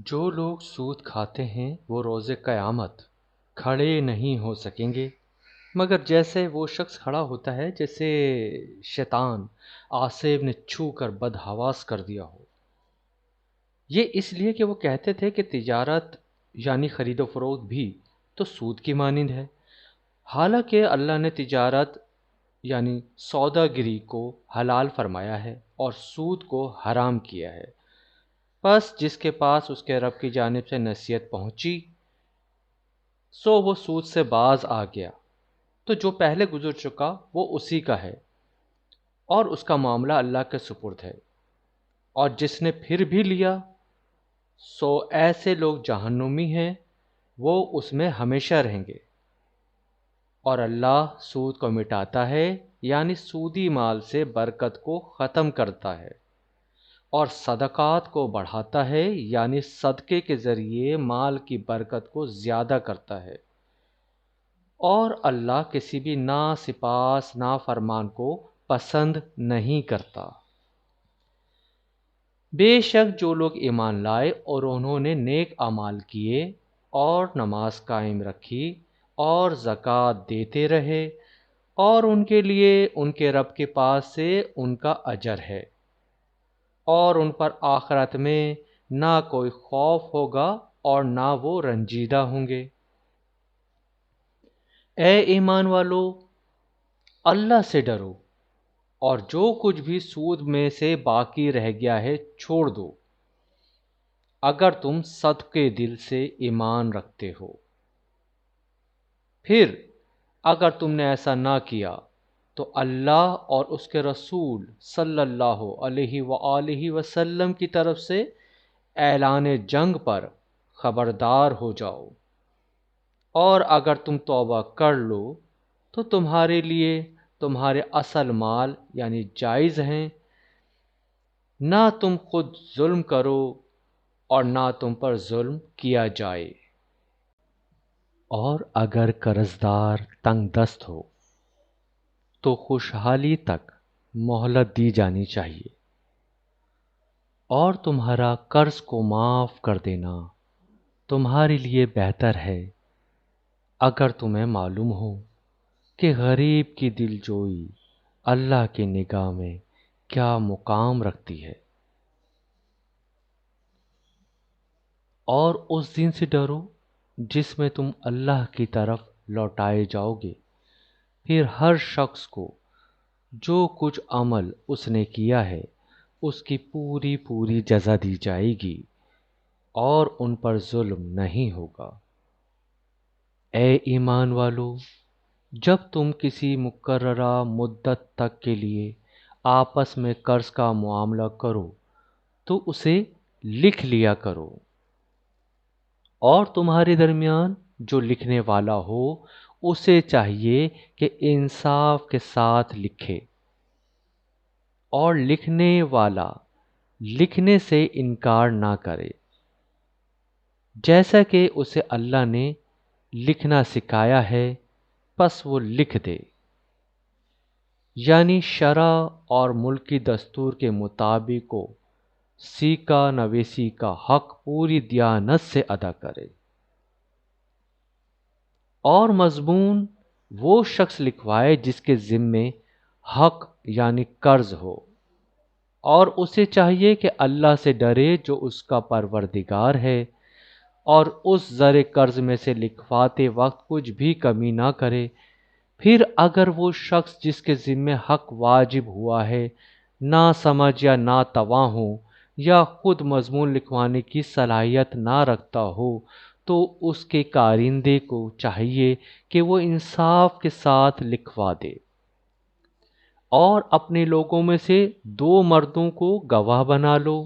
جو لوگ سود کھاتے ہیں وہ روز قیامت کھڑے نہیں ہو سکیں گے، مگر جیسے وہ شخص کھڑا ہوتا ہے جیسے شیطان آصف نے چھو کر بدحواس کر دیا ہو۔ یہ اس لیے کہ وہ کہتے تھے کہ تجارت یعنی خرید و فروخت بھی تو سود کی مانند ہے، حالانکہ اللہ نے تجارت یعنی سوداگری کو حلال فرمایا ہے اور سود کو حرام کیا ہے۔ پس جس کے پاس اس کے رب کی جانب سے نصیحت پہنچی سو وہ سود سے باز آ گیا، تو جو پہلے گزر چکا وہ اسی کا ہے اور اس کا معاملہ اللہ کے سپرد ہے، اور جس نے پھر بھی لیا سو ایسے لوگ جہنمی ہیں، وہ اس میں ہمیشہ رہیں گے۔ اور اللہ سود کو مٹاتا ہے یعنی سودی مال سے برکت کو ختم کرتا ہے، اور صدقات کو بڑھاتا ہے یعنی صدقے کے ذریعے مال کی برکت کو زیادہ کرتا ہے، اور اللہ کسی بھی ناسپاس نافرمان کو پسند نہیں کرتا۔ بے شک جو لوگ ایمان لائے اور انہوں نے نیک اعمال کیے اور نماز قائم رکھی اور زکوٰۃ دیتے رہے، اور ان کے لیے ان کے رب کے پاس سے ان کا اجر ہے، اور ان پر آخرت میں نہ کوئی خوف ہوگا اور نہ وہ رنجیدہ ہوں گے۔ اے ایمان والو، اللہ سے ڈرو اور جو کچھ بھی سود میں سے باقی رہ گیا ہے چھوڑ دو، اگر تم صدقے دل سے ایمان رکھتے ہو۔ پھر اگر تم نے ایسا نہ کیا تو اللہ اور اس کے رسول صلی اللہ علیہ وآلہ وسلم کی طرف سے اعلان جنگ پر خبردار ہو جاؤ، اور اگر تم توبہ کر لو تو تمہارے لیے تمہارے اصل مال یعنی جائز ہیں، نہ تم خود ظلم کرو اور نہ تم پر ظلم کیا جائے۔ اور اگر قرضدار تنگ دست ہو تو خوشحالی تک مہلت دی جانی چاہیے، اور تمہارا قرض کو معاف کر دینا تمہارے لیے بہتر ہے، اگر تمہیں معلوم ہو کہ غریب کی دلجوئی اللہ کی نگاہ میں کیا مقام رکھتی ہے۔ اور اس دن سے ڈرو جس میں تم اللہ کی طرف لوٹائے جاؤ گے، پھر ہر شخص کو جو کچھ عمل اس نے کیا ہے اس کی پوری پوری جزا دی جائے گی، اور ان پر ظلم نہیں ہوگا۔ اے ایمان والو، جب تم کسی مقررہ مدت تک کے لیے آپس میں قرض کا معاملہ کرو تو اسے لکھ لیا کرو، اور تمہارے درمیان جو لکھنے والا ہو اسے چاہیے کہ انصاف کے ساتھ لکھے، اور لکھنے والا لکھنے سے انکار نہ کرے، جیسا کہ اسے اللہ نے لکھنا سکھایا ہے، پس وہ لکھ دے، یعنی شرع اور ملکی دستور کے مطابق کو سیکہ نویسی کا حق پوری دیانت سے ادا کرے۔ اور مضمون وہ شخص لکھوائے جس کے ذمے حق یعنی قرض ہو، اور اسے چاہیے کہ اللہ سے ڈرے جو اس کا پروردگار ہے، اور اس زر قرض میں سے لکھواتے وقت کچھ بھی کمی نہ کرے۔ پھر اگر وہ شخص جس کے ذمے حق واجب ہوا ہے نہ سمجھ یا ناتواں ہو، یا خود مضمون لکھوانے کی صلاحیت نہ رکھتا ہو، تو اس کے کارندے کو چاہیے کہ وہ انصاف کے ساتھ لکھوا دے، اور اپنے لوگوں میں سے 2 مردوں کو گواہ بنا لو۔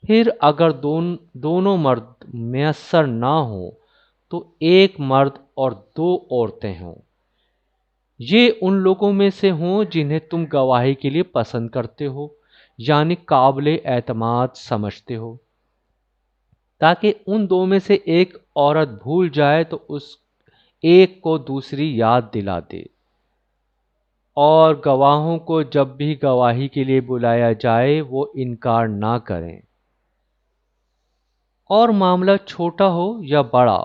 پھر اگر دونوں مرد میسر نہ ہوں تو 1 مرد اور 2 عورتیں ہوں، یہ ان لوگوں میں سے ہوں جنہیں تم گواہی کے لیے پسند کرتے ہو یعنی قابل اعتماد سمجھتے ہو، تاکہ ان 2 میں سے ایک عورت بھول جائے تو اس ایک کو دوسری یاد دلا دے، اور گواہوں کو جب بھی گواہی کے لیے بلایا جائے وہ انکار نہ کریں۔ اور معاملہ چھوٹا ہو یا بڑا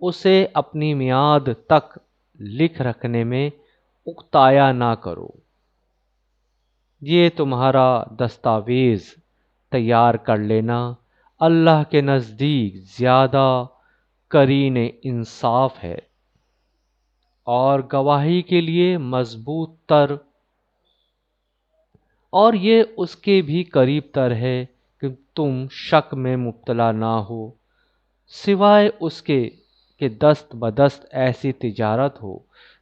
اسے اپنی میعاد تک لکھ رکھنے میں اکتایا نہ کرو۔ یہ تمہارا دستاویز تیار کر لینا اللہ کے نزدیک زیادہ قرین انصاف ہے اور گواہی کے لیے مضبوط تر، اور یہ اس کے بھی قریب تر ہے کہ تم شک میں مبتلا نہ ہو، سوائے اس کے کہ دست بدست ایسی تجارت ہو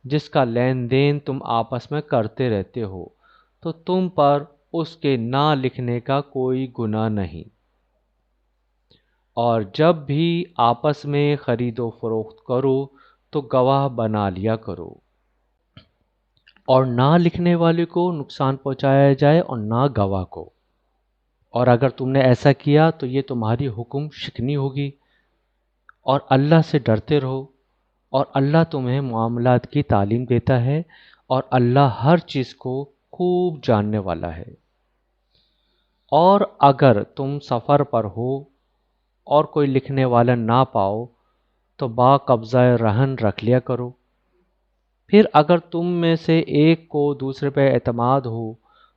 جس کا لین دین تم آپس میں کرتے رہتے ہو، تو تم پر اس کے نہ لکھنے کا کوئی گناہ نہیں۔ اور جب بھی آپس میں خرید و فروخت کرو تو گواہ بنا لیا کرو، اور نہ لکھنے والے کو نقصان پہنچایا جائے اور نہ گواہ کو۔ اور اگر تم نے ایسا کیا تو یہ تمہاری حکم شکنی ہوگی، اور اللہ سے ڈرتے رہو، اور اللہ تمہیں معاملات کی تعلیم دیتا ہے، اور اللہ ہر چیز کو خوب جاننے والا ہے۔ اور اگر تم سفر پر ہو اور کوئی لکھنے والا نہ پاؤ تو با قبضہ رہن رکھ لیا کرو۔ پھر اگر تم میں سے ایک کو دوسرے پہ اعتماد ہو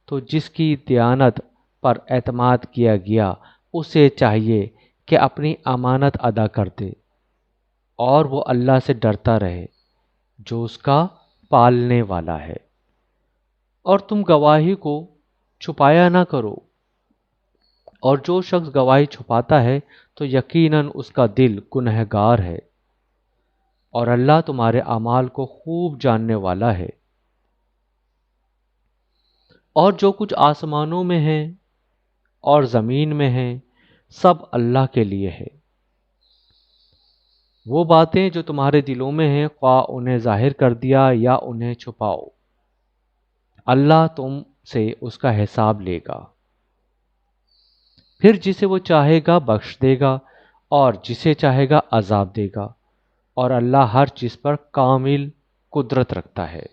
تو جس کی دیانت پر اعتماد کیا گیا اسے چاہیے کہ اپنی امانت ادا کر دے، اور وہ اللہ سے ڈرتا رہے جو اس کا پالنے والا ہے۔ اور تم گواہی کو چھپایا نہ کرو، اور جو شخص گواہی چھپاتا ہے تو یقیناً اس کا دل گنہگار ہے، اور اللہ تمہارے اعمال کو خوب جاننے والا ہے۔ اور جو کچھ آسمانوں میں ہے اور زمین میں ہے سب اللہ کے لیے ہے۔ وہ باتیں جو تمہارے دلوں میں ہیں خواہ انہیں ظاہر کر دیا یا انہیں چھپاؤ، اللہ تم سے اس کا حساب لے گا۔ پھر جسے وہ چاہے گا بخش دے گا اور جسے چاہے گا عذاب دے گا، اور اللہ ہر چیز پر کامل قدرت رکھتا ہے۔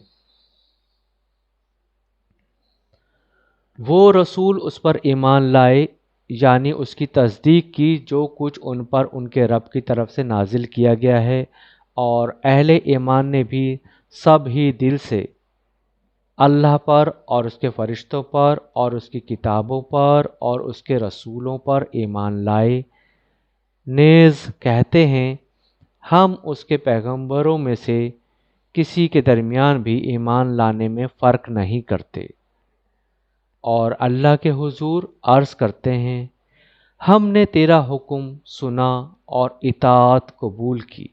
وہ رسول اس پر ایمان لائے، یعنی اس کی تصدیق کی جو کچھ ان پر ان کے رب کی طرف سے نازل کیا گیا ہے، اور اہل ایمان نے بھی سب ہی دل سے اللہ پر اور اس کے فرشتوں پر اور اس کی کتابوں پر اور اس کے رسولوں پر ایمان لائے، نیز کہتے ہیں ہم اس کے پیغمبروں میں سے کسی کے درمیان بھی ایمان لانے میں فرق نہیں کرتے، اور اللہ کے حضور عرض کرتے ہیں ہم نے تیرا حکم سنا اور اطاعت قبول کی،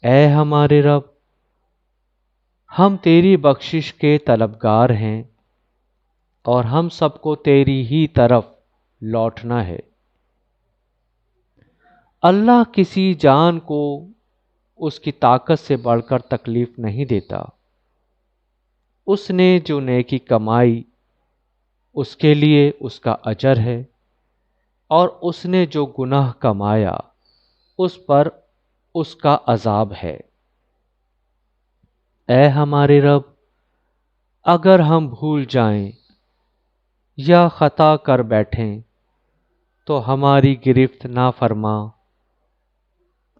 اے ہمارے رب ہم تیری بخشش کے طلبگار ہیں، اور ہم سب کو تیری ہی طرف لوٹنا ہے۔ اللہ کسی جان کو اس کی طاقت سے بڑھ کر تکلیف نہیں دیتا، اس نے جو نیکی کمائی اس کے لیے اس کا اجر ہے، اور اس نے جو گناہ کمایا اس پر اس کا عذاب ہے۔ اے ہمارے رب اگر ہم بھول جائیں یا خطا کر بیٹھیں تو ہماری گرفت نہ فرما۔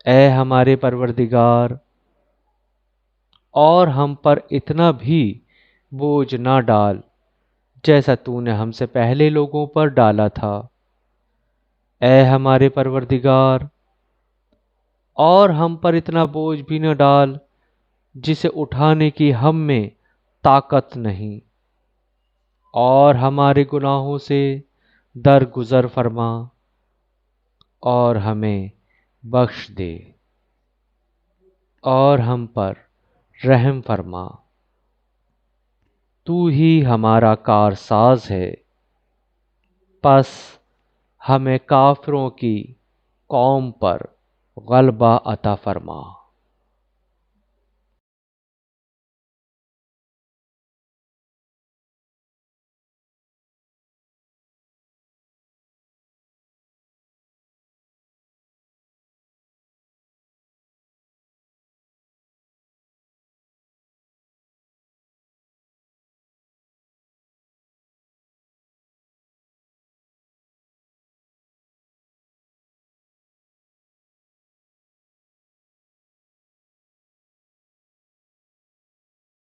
اے ہمارے پروردگار اور ہم پر اتنا بھی بوجھ نہ ڈال جیسا تو نے ہم سے پہلے لوگوں پر ڈالا تھا۔ اے ہمارے پروردگار اور ہم پر اتنا بوجھ بھی نہ ڈال جسے اٹھانے کی ہم میں طاقت نہیں، اور ہمارے گناہوں سے درگزر فرما اور ہمیں بخش دے اور ہم پر رحم فرما۔ تو ہی ہمارا کارساز ہے، پس ہمیں کافروں کی قوم پر غلبہ عطا فرما۔